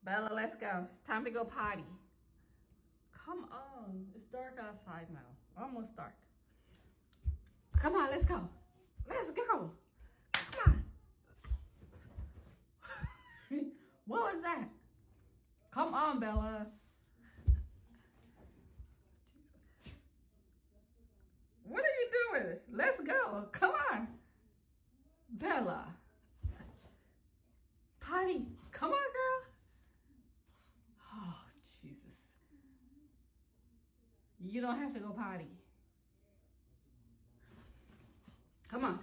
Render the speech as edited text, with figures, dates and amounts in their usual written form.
Bella, let's go. It's time to go potty. Come on. It's dark outside now. Almost dark. Come on, let's go. Let's go. Come on. What was that? Come on, Bella. What are you doing? Let's go. Come on. Bella. Potty. Come on, girl. Oh, Jesus. You don't have to go potty. Come on.